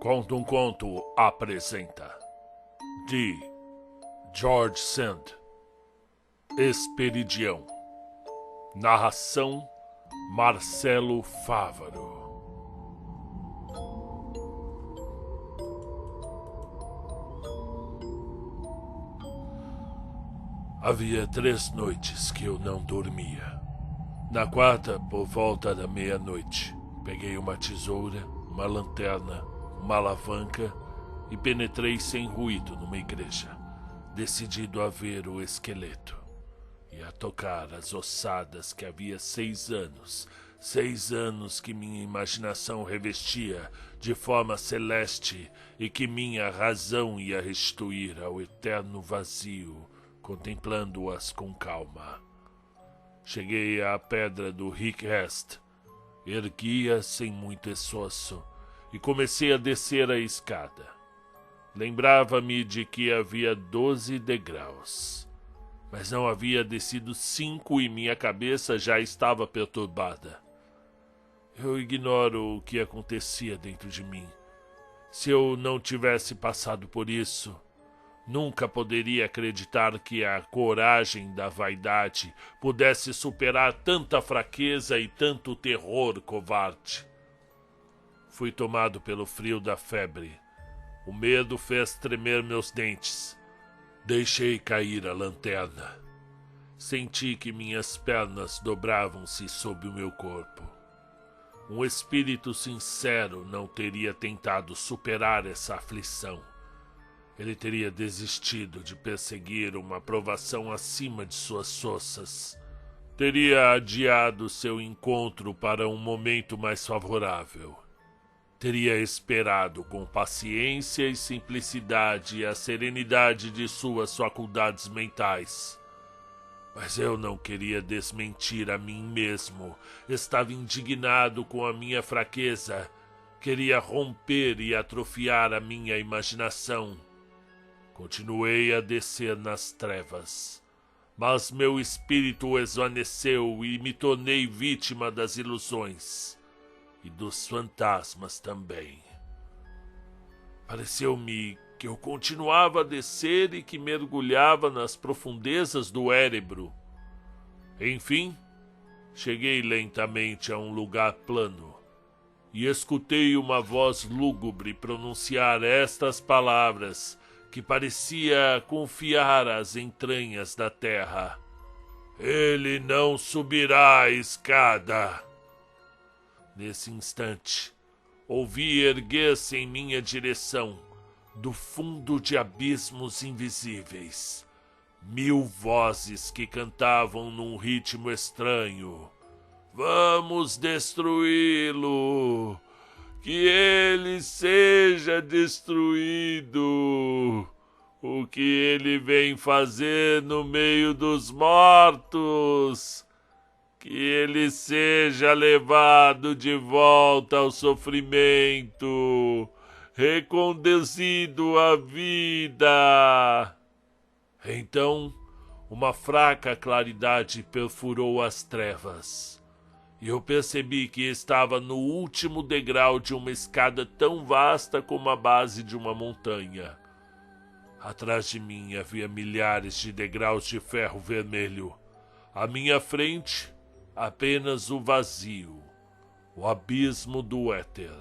Conta um Conto apresenta de George Sand, Esperidião. Narração Marcelo Fávaro. Havia 3 noites que eu não dormia. Na quarta, por volta da meia-noite, peguei uma tesoura, uma lanterna, uma alavanca e penetrei sem ruído numa igreja, decidido a ver o esqueleto e a tocar as ossadas que havia 6 anos que minha imaginação revestia de forma celeste e que minha razão ia restituir ao eterno vazio, contemplando-as com calma. Cheguei à pedra do Hickrest, ergui-a sem muito esforço e comecei a descer a escada. Lembrava-me de que havia 12 degraus, mas não havia descido 5 e minha cabeça já estava perturbada. Eu ignoro o que acontecia dentro de mim. Se eu não tivesse passado por isso, nunca poderia acreditar que a coragem da vaidade pudesse superar tanta fraqueza e tanto terror covarde. Fui tomado pelo frio da febre. O medo fez tremer meus dentes. Deixei cair a lanterna. Senti que minhas pernas dobravam-se sob o meu corpo. Um espírito sincero não teria tentado superar essa aflição. Ele teria desistido de perseguir uma provação acima de suas forças. Teria adiado seu encontro para um momento mais favorável. Teria esperado com paciência e simplicidade a serenidade de suas faculdades mentais. Mas eu não queria desmentir a mim mesmo. Estava indignado com a minha fraqueza. Queria romper e atrofiar a minha imaginação. Continuei a descer nas trevas, mas meu espírito esvaneceu e me tornei vítima das ilusões e dos fantasmas também. Pareceu-me que eu continuava a descer e que mergulhava nas profundezas do Érebro. Enfim, cheguei lentamente a um lugar plano e escutei uma voz lúgubre pronunciar estas palavras que parecia confiar às entranhas da terra. Ele não subirá a escada. Nesse instante, ouvi erguer-se em minha direção, do fundo de abismos invisíveis, 1000 vozes que cantavam num ritmo estranho. Vamos destruí-lo! Que ele seja destruído! O que ele vem fazer no meio dos mortos? Que ele seja levado de volta ao sofrimento, reconduzido à vida. Então, uma fraca claridade perfurou as trevas, e eu percebi que estava no último degrau de uma escada tão vasta como a base de uma montanha. Atrás de mim havia milhares de degraus de ferro vermelho. À minha frente, apenas o vazio, o abismo do éter,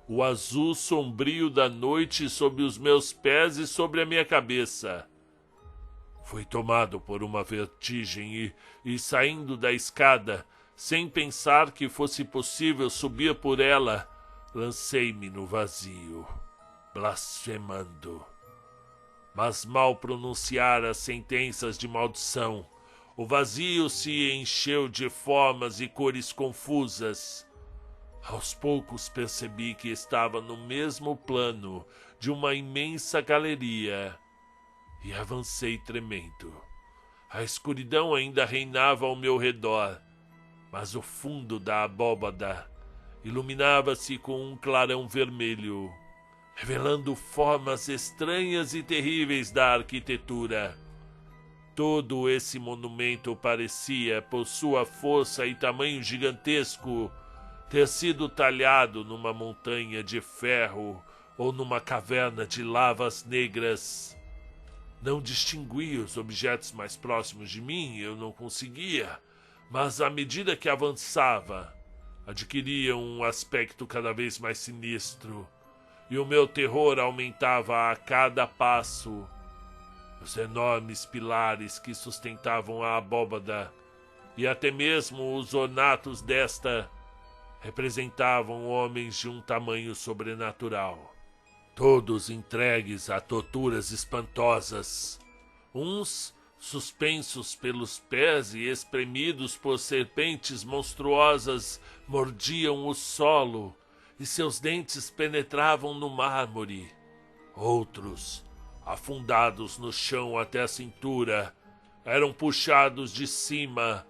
o azul sombrio da noite sob os meus pés e sobre a minha cabeça. Fui tomado por uma vertigem e saindo da escada, sem pensar que fosse possível subir por ela, lancei-me no vazio, blasfemando. Mas mal pronunciara as sentenças de maldição, o vazio se encheu de formas e cores confusas. Aos poucos percebi que estava no mesmo plano de uma imensa galeria e avancei tremendo. A escuridão ainda reinava ao meu redor, mas o fundo da abóbada iluminava-se com um clarão vermelho, revelando formas estranhas e terríveis da arquitetura. Todo esse monumento parecia, por sua força e tamanho gigantesco, ter sido talhado numa montanha de ferro ou numa caverna de lavas negras. Não distinguia os objetos mais próximos de mim, eu não conseguia, mas à medida que avançava, adquiria um aspecto cada vez mais sinistro, e o meu terror aumentava a cada passo. Os enormes pilares que sustentavam a abóbada, e até mesmo os ornatos desta, representavam homens de um tamanho sobrenatural, todos entregues a torturas espantosas, uns suspensos pelos pés e espremidos por serpentes monstruosas mordiam o solo e seus dentes penetravam no mármore. Outros, afundados no chão até a cintura, eram puxados de cima,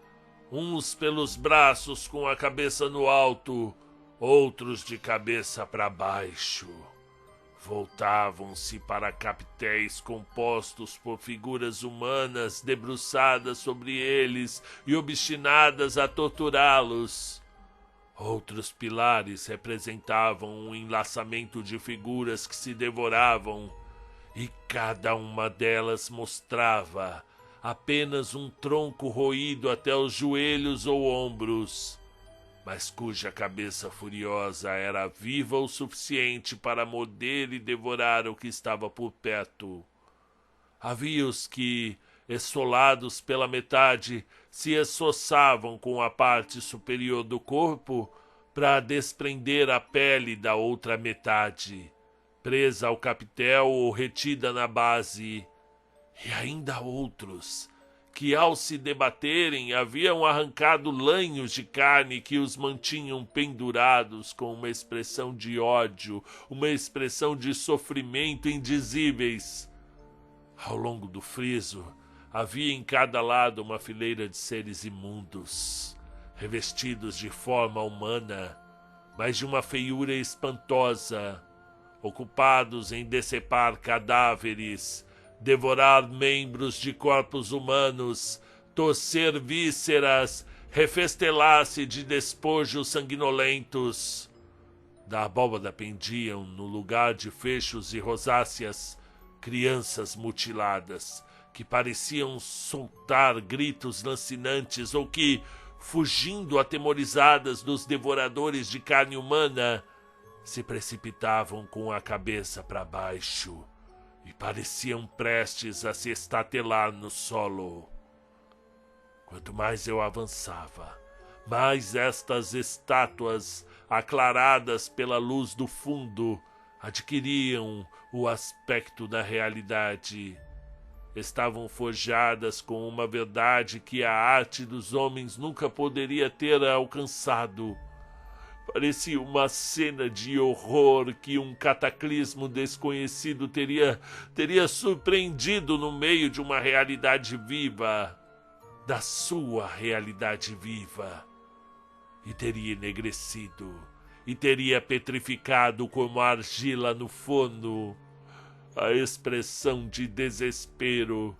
uns pelos braços com a cabeça no alto, outros de cabeça para baixo. Voltavam-se para capitéis compostos por figuras humanas debruçadas sobre eles e obstinadas a torturá-los. Outros pilares representavam um enlaçamento de figuras que se devoravam, e cada uma delas mostrava apenas um tronco roído até os joelhos ou ombros, mas cuja cabeça furiosa era viva o suficiente para morder e devorar o que estava por perto. Havia os que, esfolados pela metade, se esforçavam com a parte superior do corpo para desprender a pele da outra metade, presa ao capitel ou retida na base, e ainda outros que, ao se debaterem, haviam arrancado lanhos de carne que os mantinham pendurados com uma expressão de ódio, uma expressão de sofrimento indizíveis. Ao longo do friso, havia em cada lado uma fileira de seres imundos, revestidos de forma humana, mas de uma feiura espantosa, ocupados em decepar cadáveres, devorar membros de corpos humanos, torcer vísceras, refestelar-se de despojos sanguinolentos. Da abóbada pendiam, no lugar de fechos e rosáceas, crianças mutiladas, que pareciam soltar gritos lancinantes ou que, fugindo atemorizadas dos devoradores de carne humana, se precipitavam com a cabeça para baixo e pareciam prestes a se estatelar no solo. Quanto mais eu avançava, mais estas estátuas, aclaradas pela luz do fundo, adquiriam o aspecto da realidade. Estavam forjadas com uma verdade que a arte dos homens nunca poderia ter alcançado. Parecia uma cena de horror que um cataclismo desconhecido teria surpreendido no meio de uma realidade viva, da sua realidade viva, e teria enegrecido, e teria petrificado como a argila no forno. A expressão de desespero,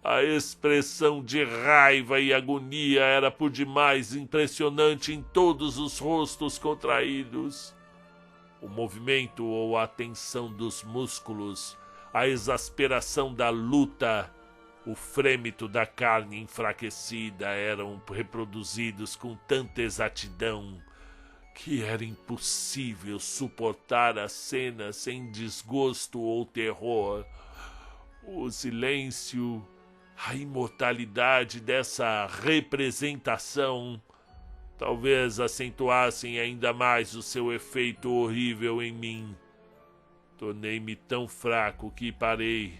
a expressão de raiva e agonia era por demais impressionante em todos os rostos contraídos. O movimento ou a tensão dos músculos, a exasperação da luta, o frêmito da carne enfraquecida eram reproduzidos com tanta exatidão que era impossível suportar a cena sem desgosto ou terror. O silêncio, a imortalidade dessa representação talvez acentuassem ainda mais o seu efeito horrível em mim. Tornei-me tão fraco que parei.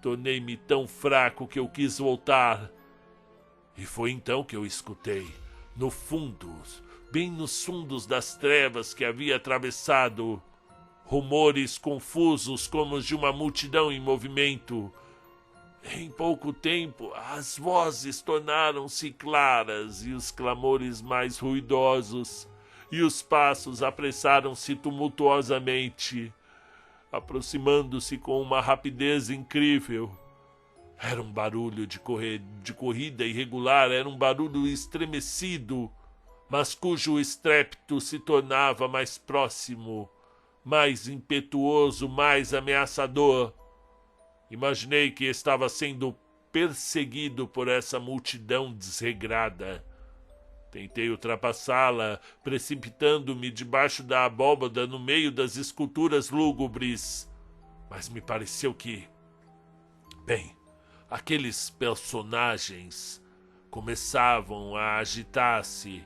Tornei-me tão fraco que eu quis voltar. E foi então que eu escutei, no fundo, bem nos fundos das trevas que havia atravessado, rumores confusos como os de uma multidão em movimento. Em pouco tempo, as vozes tornaram-se claras e os clamores mais ruidosos, e os passos apressaram-se tumultuosamente, aproximando-se com uma rapidez incrível. Era um barulho de corrida irregular, era um barulho estremecido, mas cujo estrépito se tornava mais próximo, mais impetuoso, mais ameaçador. Imaginei que estava sendo perseguido por essa multidão desregrada. Tentei ultrapassá-la, precipitando-me debaixo da abóbada no meio das esculturas lúgubres. Mas me pareceu que... Bem, aqueles personagens começavam a agitar-se,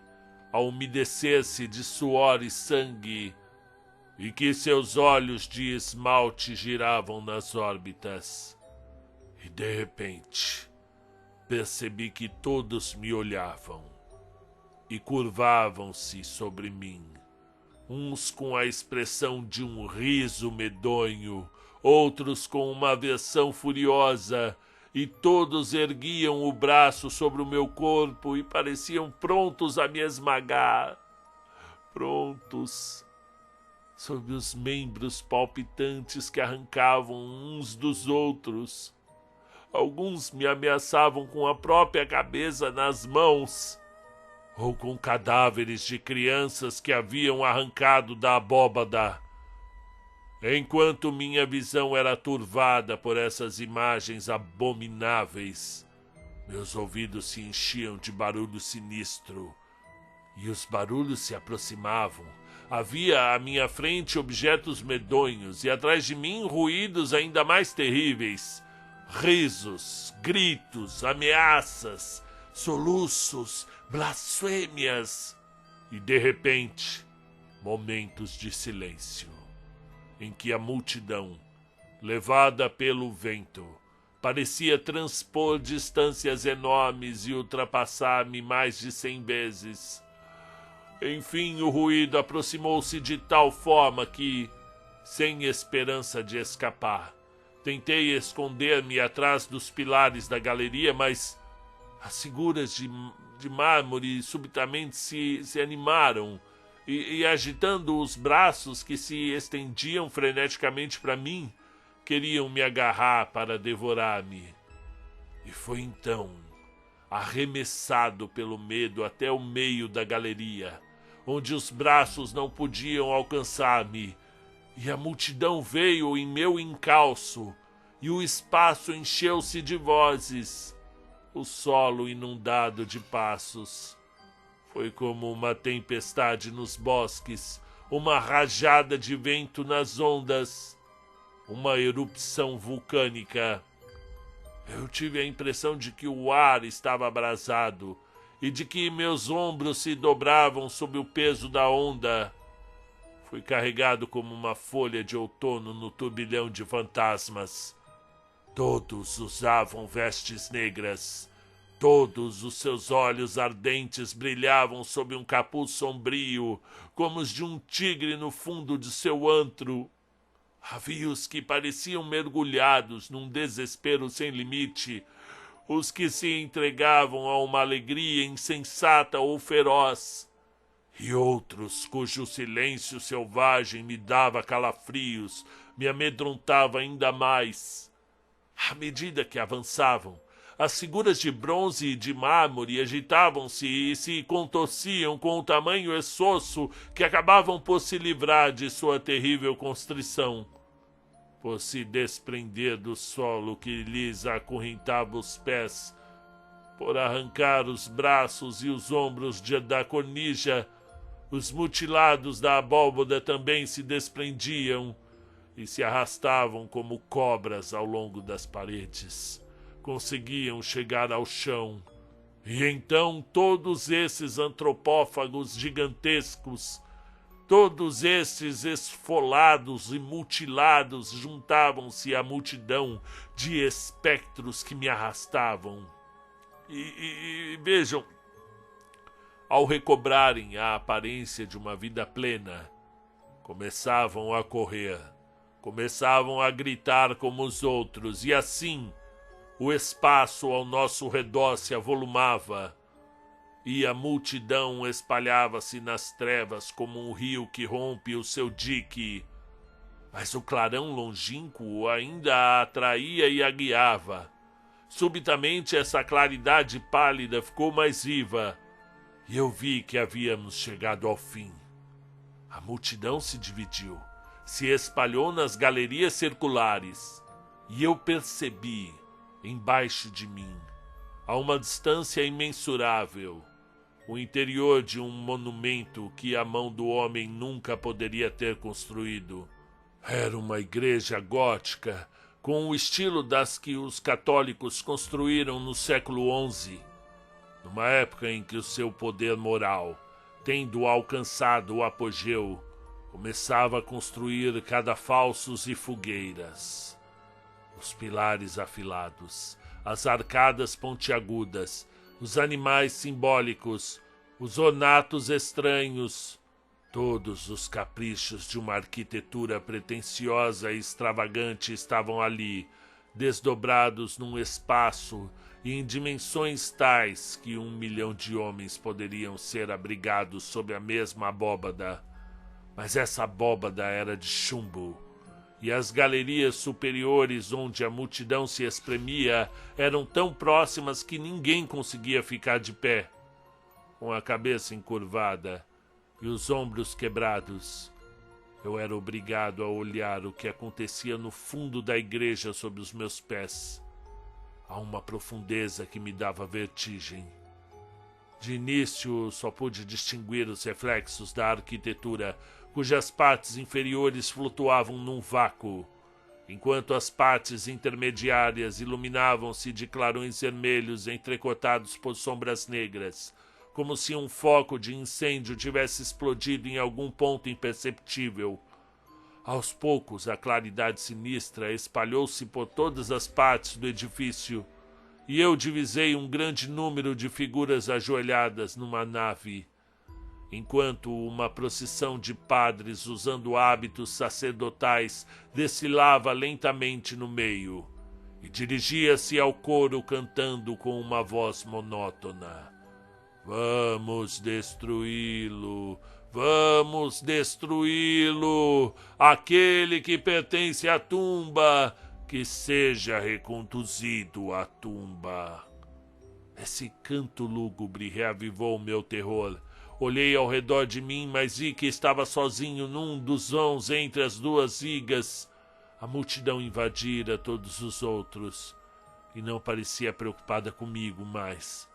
a umedecer-se de suor e sangue, e que seus olhos de esmalte giravam nas órbitas. E de repente, percebi que todos me olhavam e curvavam-se sobre mim, uns com a expressão de um riso medonho, outros com uma aversão furiosa, e todos erguiam o braço sobre o meu corpo e pareciam prontos a me esmagar. Prontos, sob os membros palpitantes que arrancavam uns dos outros. Alguns me ameaçavam com a própria cabeça nas mãos, ou com cadáveres de crianças que haviam arrancado da abóbada. Enquanto minha visão era turvada por essas imagens abomináveis, meus ouvidos se enchiam de barulho sinistro, e os barulhos se aproximavam. Havia à minha frente objetos medonhos, e atrás de mim ruídos ainda mais terríveis. Risos, gritos, ameaças, soluços, blasfêmias. E de repente, momentos de silêncio, em que a multidão, levada pelo vento, parecia transpor distâncias enormes e ultrapassar-me mais de 100 vezes. Enfim, o ruído aproximou-se de tal forma que, sem esperança de escapar, tentei esconder-me atrás dos pilares da galeria, mas as figuras de mármore subitamente se animaram e agitando os braços que se estendiam freneticamente para mim, queriam me agarrar para devorar-me. E foi então, arremessado pelo medo até o meio da galeria, onde os braços não podiam alcançar-me, e a multidão veio em meu encalço, e o espaço encheu-se de vozes, o solo inundado de passos. Foi como uma tempestade nos bosques, uma rajada de vento nas ondas, uma erupção vulcânica. Eu tive a impressão de que o ar estava abrasado e de que meus ombros se dobravam sob o peso da onda. Fui carregado como uma folha de outono no turbilhão de fantasmas. Todos usavam vestes negras. Todos os seus olhos ardentes brilhavam sob um capuz sombrio, como os de um tigre no fundo de seu antro. Havia os que pareciam mergulhados num desespero sem limite, os que se entregavam a uma alegria insensata ou feroz, e outros cujo silêncio selvagem me dava calafrios, me amedrontava ainda mais. À medida que avançavam, as figuras de bronze e de mármore agitavam-se e se contorciam com o tamanho essosso que acabavam por se livrar de sua terrível constrição, por se desprender do solo que lhes acorrentava os pés, por arrancar os braços e os ombros da cornija. Os mutilados da abóbada também se desprendiam e se arrastavam como cobras ao longo das paredes. Conseguiam chegar ao chão, e então todos esses antropófagos gigantescos, todos esses esfolados e mutilados juntavam-se à multidão de espectros que me arrastavam. E vejam, ao recobrarem a aparência de uma vida plena, começavam a correr, começavam a gritar como os outros, e assim o espaço ao nosso redor se avolumava, e a multidão espalhava-se nas trevas como um rio que rompe o seu dique. Mas o clarão longínquo ainda a atraía e a guiava. Subitamente essa claridade pálida ficou mais viva, e eu vi que havíamos chegado ao fim. A multidão se dividiu, se espalhou nas galerias circulares, e eu percebi, embaixo de mim, a uma distância imensurável, o interior de um monumento que a mão do homem nunca poderia ter construído. Era uma igreja gótica, com o estilo das que os católicos construíram no século XI, numa época em que o seu poder moral, tendo alcançado o apogeu, começava a construir cadafalsos e fogueiras. Os pilares afilados, as arcadas pontiagudas, os animais simbólicos, os ornatos estranhos, todos os caprichos de uma arquitetura pretensiosa e extravagante estavam ali, desdobrados num espaço e em dimensões tais que 1 milhão de homens poderiam ser abrigados sob a mesma abóbada. Mas essa abóbada era de chumbo, e as galerias superiores onde a multidão se espremia eram tão próximas que ninguém conseguia ficar de pé. Com a cabeça encurvada e os ombros quebrados, eu era obrigado a olhar o que acontecia no fundo da igreja sob os meus pés, a uma profundeza que me dava vertigem. De início, só pude distinguir os reflexos da arquitetura, cujas partes inferiores flutuavam num vácuo, enquanto as partes intermediárias iluminavam-se de clarões vermelhos entrecortados por sombras negras, como se um foco de incêndio tivesse explodido em algum ponto imperceptível. Aos poucos, a claridade sinistra espalhou-se por todas as partes do edifício, e eu divisei um grande número de figuras ajoelhadas numa nave, enquanto uma procissão de padres usando hábitos sacerdotais desfilava lentamente no meio e dirigia-se ao coro cantando com uma voz monótona: "Vamos destruí-lo! Vamos destruí-lo! Aquele que pertence à tumba, que seja reconduzido à tumba." Esse canto lúgubre reavivou meu terror. Olhei ao redor de mim, mas vi que estava sozinho num dos vãos entre as duas vigas. A multidão invadira todos os outros e não parecia preocupada comigo mais.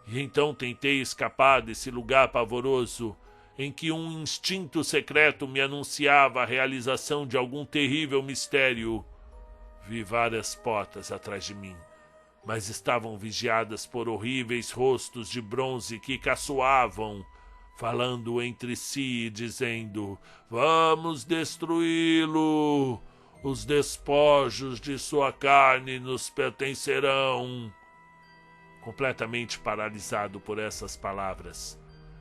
E então tentei escapar desse lugar pavoroso, em que um instinto secreto me anunciava a realização de algum terrível mistério. Vi várias portas atrás de mim, mas estavam vigiadas por horríveis rostos de bronze que caçoavam, falando entre si e dizendo: "Vamos destruí-lo! Os despojos de sua carne nos pertencerão." Completamente paralisado por essas palavras,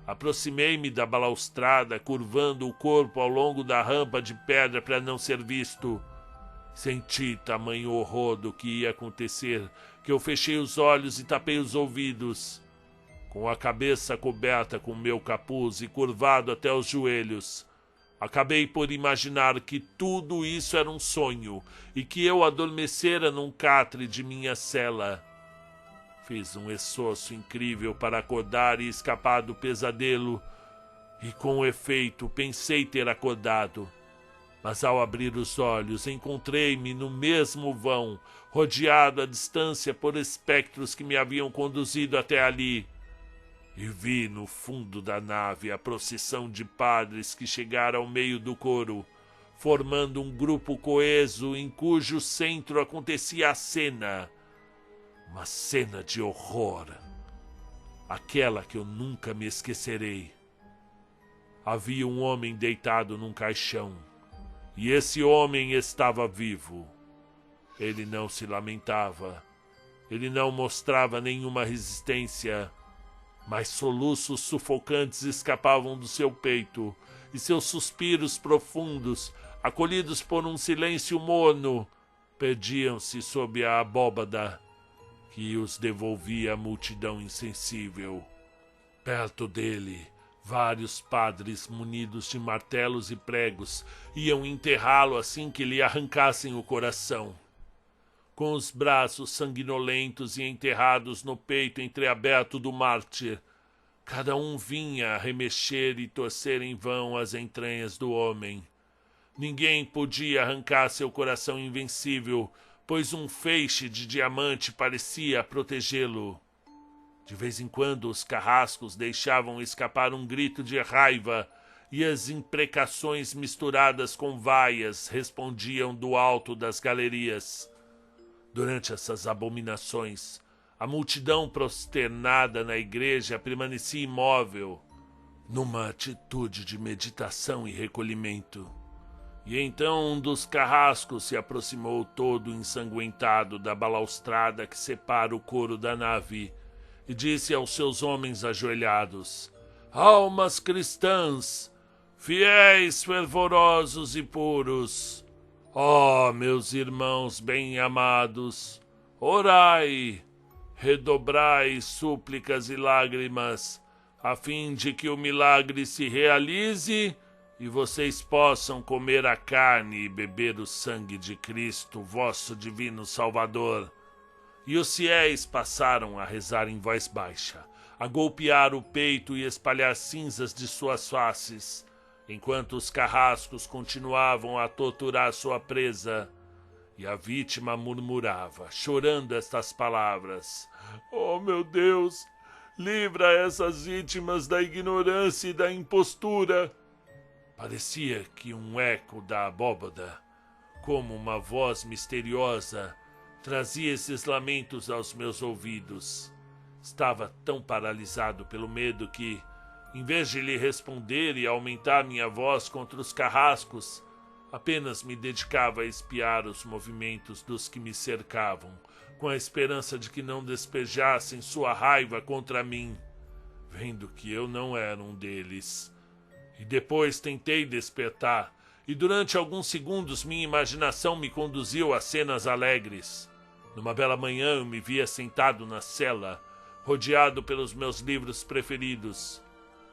aproximei-me da balaustrada, curvando o corpo ao longo da rampa de pedra para não ser visto. Senti tamanho horror do que ia acontecer, que eu fechei os olhos e tapei os ouvidos. Com a cabeça coberta com meu capuz e curvado até os joelhos, acabei por imaginar que tudo isso era um sonho e que eu adormecera num catre de minha cela. Fiz um esforço incrível para acordar e escapar do pesadelo, e com efeito pensei ter acordado. Mas ao abrir os olhos, encontrei-me no mesmo vão, rodeado à distância por espectros que me haviam conduzido até ali. E vi no fundo da nave a procissão de padres que chegaram ao meio do coro, formando um grupo coeso em cujo centro acontecia a cena. Uma cena de horror, aquela que eu nunca me esquecerei. Havia um homem deitado num caixão, e esse homem estava vivo. Ele não se lamentava, ele não mostrava nenhuma resistência, mas soluços sufocantes escapavam do seu peito, e seus suspiros profundos, acolhidos por um silêncio morno, perdiam-se sob a abóbada que os devolvia à multidão insensível. Perto dele, vários padres munidos de martelos e pregos iam enterrá-lo assim que lhe arrancassem o coração. Com os braços sanguinolentos e enterrados no peito entreaberto do mártir, cada um vinha a remexer e torcer em vão as entranhas do homem. Ninguém podia arrancar seu coração invencível, pois um feixe de diamante parecia protegê-lo. De vez em quando os carrascos deixavam escapar um grito de raiva e as imprecações misturadas com vaias respondiam do alto das galerias. Durante essas abominações, a multidão prosternada na igreja permanecia imóvel, numa atitude de meditação e recolhimento. E então um dos carrascos se aproximou todo ensanguentado da balaustrada que separa o coro da nave e disse aos seus homens ajoelhados: almas cristãs, fiéis, fervorosos e puros, ó meus irmãos bem-amados, orai, redobrai súplicas e lágrimas, a fim de que o milagre se realize e vocês possam comer a carne e beber o sangue de Cristo, vosso divino Salvador. E os fiéis passaram a rezar em voz baixa, a golpear o peito e espalhar cinzas de suas faces, enquanto os carrascos continuavam a torturar sua presa. E a vítima murmurava, chorando estas palavras: oh meu Deus, livra essas vítimas da ignorância e da impostura. Parecia que um eco da abóbada, como uma voz misteriosa, trazia esses lamentos aos meus ouvidos. Estava tão paralisado pelo medo que, em vez de lhe responder e aumentar minha voz contra os carrascos, apenas me dedicava a espiar os movimentos dos que me cercavam, com a esperança de que não despejassem sua raiva contra mim, vendo que eu não era um deles. E depois tentei despertar, e durante alguns segundos minha imaginação me conduziu a cenas alegres. Numa bela manhã eu me via sentado na cela, rodeado pelos meus livros preferidos.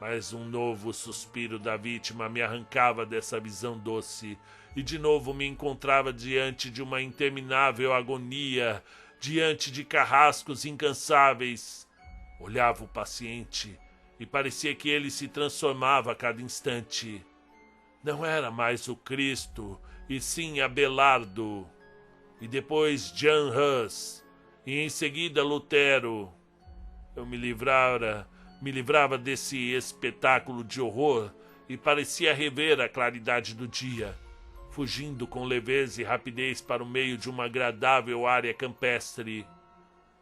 Mas um novo suspiro da vítima me arrancava dessa visão doce, e de novo me encontrava diante de uma interminável agonia, diante de carrascos incansáveis. Olhava o paciente e parecia que ele se transformava a cada instante. Não era mais o Cristo, e sim Abelardo. E depois Jan Hus, e em seguida Lutero. Eu me livrava desse espetáculo de horror e parecia rever a claridade do dia, fugindo com leveza e rapidez para o meio de uma agradável área campestre.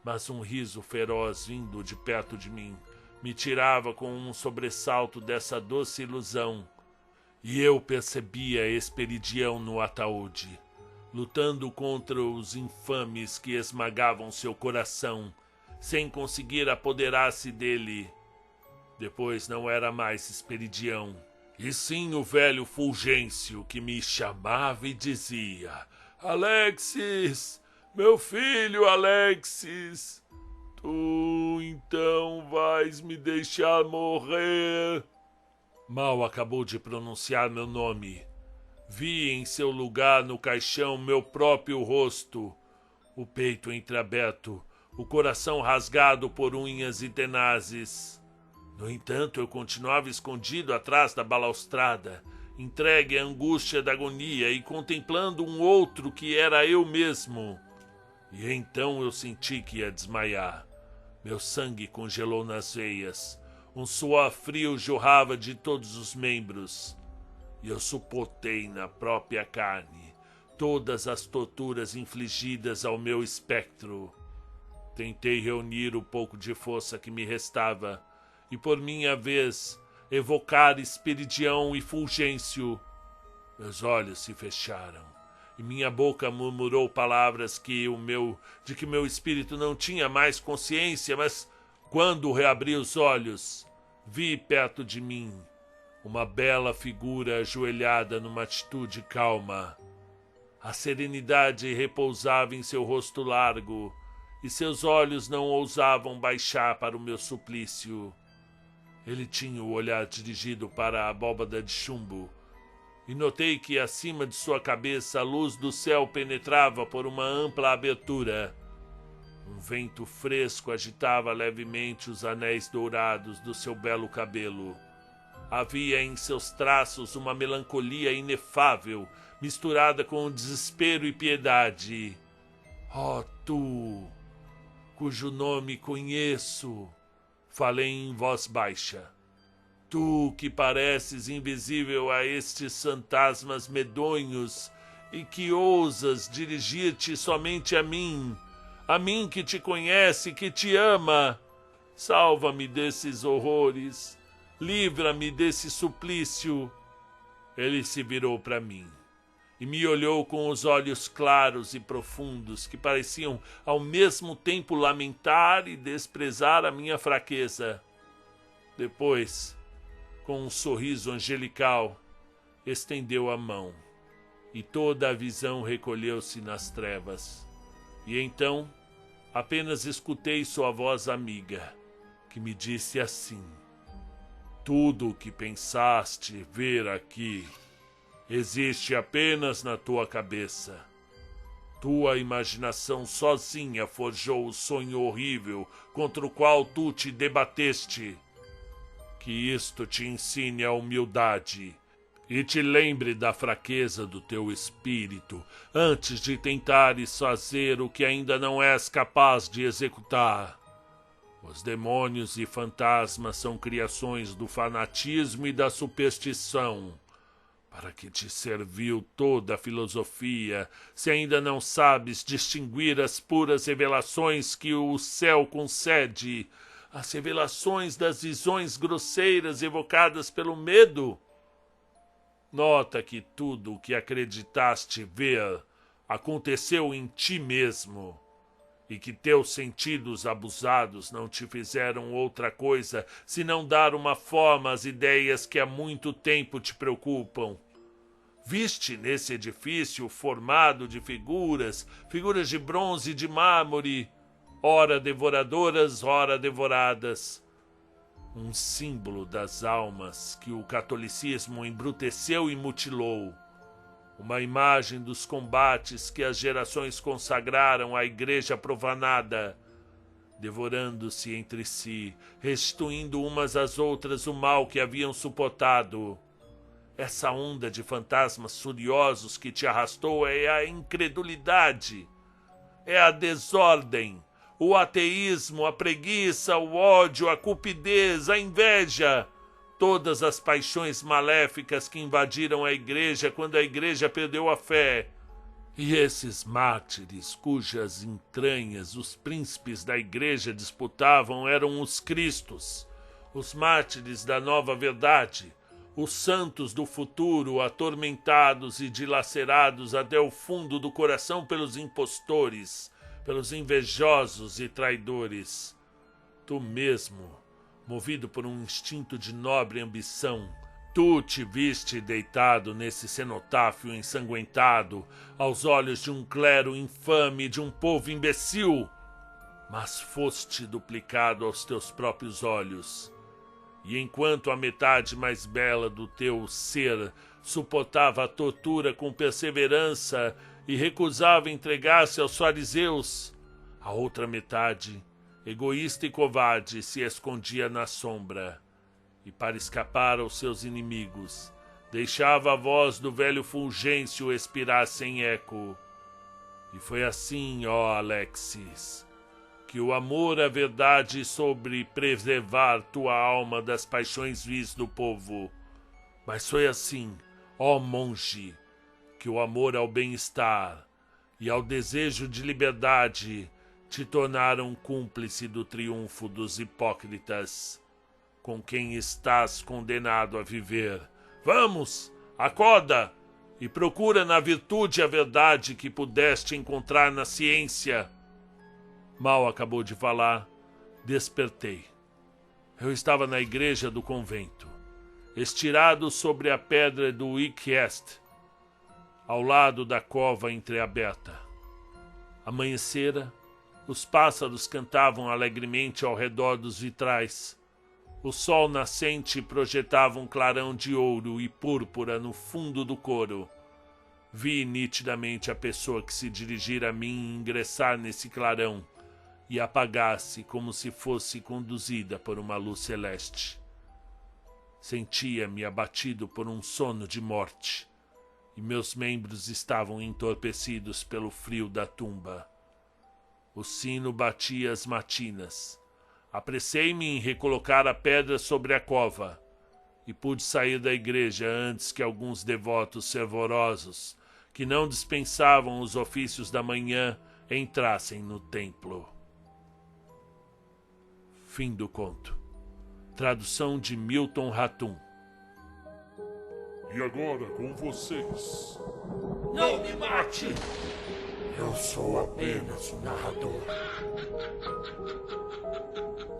Mas um riso feroz vindo de perto de mim me tirava com um sobressalto dessa doce ilusão, e eu percebia Esperidião no ataúde, lutando contra os infames que esmagavam seu coração, sem conseguir apoderar-se dele. Depois não era mais Esperidião, e sim o velho Fulgêncio, que me chamava e dizia: Alexis, meu filho Alexis, tu então vais me deixar morrer? Mal acabou de pronunciar meu nome, vi em seu lugar no caixão meu próprio rosto, o peito entreaberto, o coração rasgado por unhas e tenazes. No entanto, eu continuava escondido atrás da balaustrada, entregue à angústia da agonia e contemplando um outro que era eu mesmo. E então eu senti que ia desmaiar. Meu sangue congelou nas veias, um suor frio jorrava de todos os membros, e eu suportei na própria carne todas as torturas infligidas ao meu espectro. Tentei reunir o pouco de força que me restava e, por minha vez, evocar Esperidião e Fulgêncio. Meus olhos se fecharam e minha boca murmurou palavras de que meu espírito não tinha mais consciência, mas quando reabri os olhos, vi perto de mim uma bela figura ajoelhada numa atitude calma. A serenidade repousava em seu rosto largo, e seus olhos não ousavam baixar para o meu suplício. Ele tinha o olhar dirigido para a abóbada de chumbo, e notei que acima de sua cabeça a luz do céu penetrava por uma ampla abertura. Um vento fresco agitava levemente os anéis dourados do seu belo cabelo. Havia em seus traços uma melancolia inefável, misturada com desespero e piedade. Ó tu, cujo nome conheço, falei em voz baixa. Tu que pareces invisível a estes fantasmas medonhos e que ousas dirigir-te somente a mim que te conhece, que te ama. Salva-me desses horrores, livra-me desse suplício. Ele se virou para mim e me olhou com os olhos claros e profundos que pareciam ao mesmo tempo lamentar e desprezar a minha fraqueza. Depois, com um sorriso angelical, estendeu a mão e toda a visão recolheu-se nas trevas. E então, apenas escutei sua voz amiga, que me disse assim: tudo o que pensaste ver aqui existe apenas na tua cabeça. Tua imaginação sozinha forjou o sonho horrível contra o qual tu te debateste. Que isto te ensine a humildade e te lembre da fraqueza do teu espírito antes de tentares fazer o que ainda não és capaz de executar. Os demônios e fantasmas são criações do fanatismo e da superstição. Para que te serviu toda a filosofia, se ainda não sabes distinguir as puras revelações que o céu concede, as revelações das visões grosseiras evocadas pelo medo? Nota que tudo o que acreditaste ver aconteceu em ti mesmo, e que teus sentidos abusados não te fizeram outra coisa senão dar uma forma às ideias que há muito tempo te preocupam. Viste nesse edifício formado de figuras de bronze e de mármore, ora devoradoras, ora devoradas. Um símbolo das almas que o catolicismo embruteceu e mutilou. Uma imagem dos combates que as gerações consagraram à igreja profanada, devorando-se entre si, restituindo umas às outras o mal que haviam suportado. Essa onda de fantasmas furiosos que te arrastou é a incredulidade, é a desordem, o ateísmo, a preguiça, o ódio, a cupidez, a inveja, todas as paixões maléficas que invadiram a igreja quando a igreja perdeu a fé. E esses mártires cujas entranhas os príncipes da igreja disputavam eram os cristos, os mártires da nova verdade, os santos do futuro atormentados e dilacerados até o fundo do coração pelos impostores, pelos invejosos e traidores. Tu mesmo, movido por um instinto de nobre ambição, tu te viste deitado nesse cenotáfio ensanguentado, aos olhos de um clero infame e de um povo imbecil, mas foste duplicado aos teus próprios olhos. E enquanto a metade mais bela do teu ser suportava a tortura com perseverança e recusava entregar-se aos fariseus, a outra metade, egoísta e covarde, se escondia na sombra e, para escapar aos seus inimigos, deixava a voz do velho Fulgêncio expirar sem eco. E foi assim, ó Alexis, que o amor à verdade soube preservar tua alma das paixões vis do povo. Mas foi assim, ó monge, que o amor ao bem-estar e ao desejo de liberdade te tornaram cúmplice do triunfo dos hipócritas, com quem estás condenado a viver. Vamos, acorda e procura na virtude a verdade que pudeste encontrar na ciência. Mal acabou de falar, despertei. Eu estava na igreja do convento, estirado sobre a pedra do Iquieste, ao lado da cova entreaberta. Amanhecera, os pássaros cantavam alegremente ao redor dos vitrais. O sol nascente projetava um clarão de ouro e púrpura no fundo do coro. Vi nitidamente a pessoa que se dirigira a mim ingressar nesse clarão e apagar-se como se fosse conduzida por uma luz celeste. Sentia-me abatido por um sono de morte, e meus membros estavam entorpecidos pelo frio da tumba. O sino batia as matinas. Apressei-me em recolocar a pedra sobre a cova, e pude sair da igreja antes que alguns devotos fervorosos, que não dispensavam os ofícios da manhã, entrassem no templo. Fim do conto. Tradução de Milton Ratum. E agora com vocês. Não me mate! Eu sou apenas o narrador.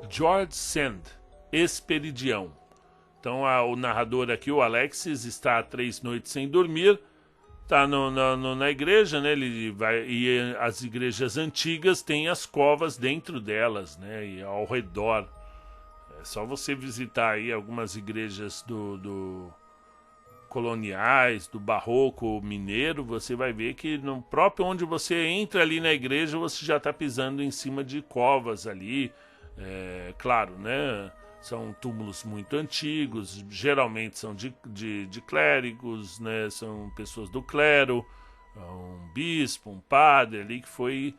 George Sand, Esperidião. Então o narrador aqui, o Alexis, está há 3 noites sem dormir. Está na igreja, né? Ele vai, e as igrejas antigas têm as covas dentro delas, né? E ao redor. É só você visitar aí algumas igrejas do coloniais, do barroco mineiro, você vai ver que no próprio onde você entra ali na igreja, você já está pisando em cima de covas ali. Claro, né? São túmulos muito antigos, geralmente são de clérigos, né? São pessoas do clero, um bispo, um padre ali que foi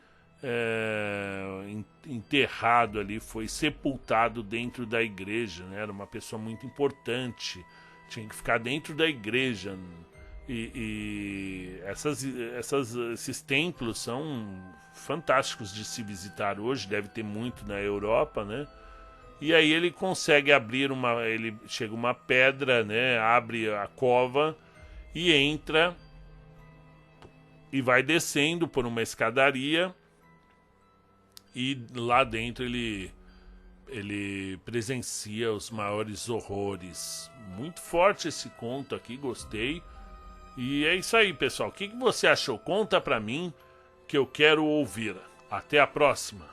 enterrado ali, foi sepultado dentro da igreja, né? Era uma pessoa muito importante, tinha que ficar dentro da igreja. E esses templos são fantásticos de se visitar hoje, deve ter muito na Europa, né? E aí ele consegue abrir ele chega uma pedra, né? Abre a cova e entra e vai descendo por uma escadaria, e lá dentro ele presencia os maiores horrores. Muito forte esse conto aqui, gostei. E é isso aí, pessoal. O que você achou? Conta pra mim que eu quero ouvir. Até a próxima.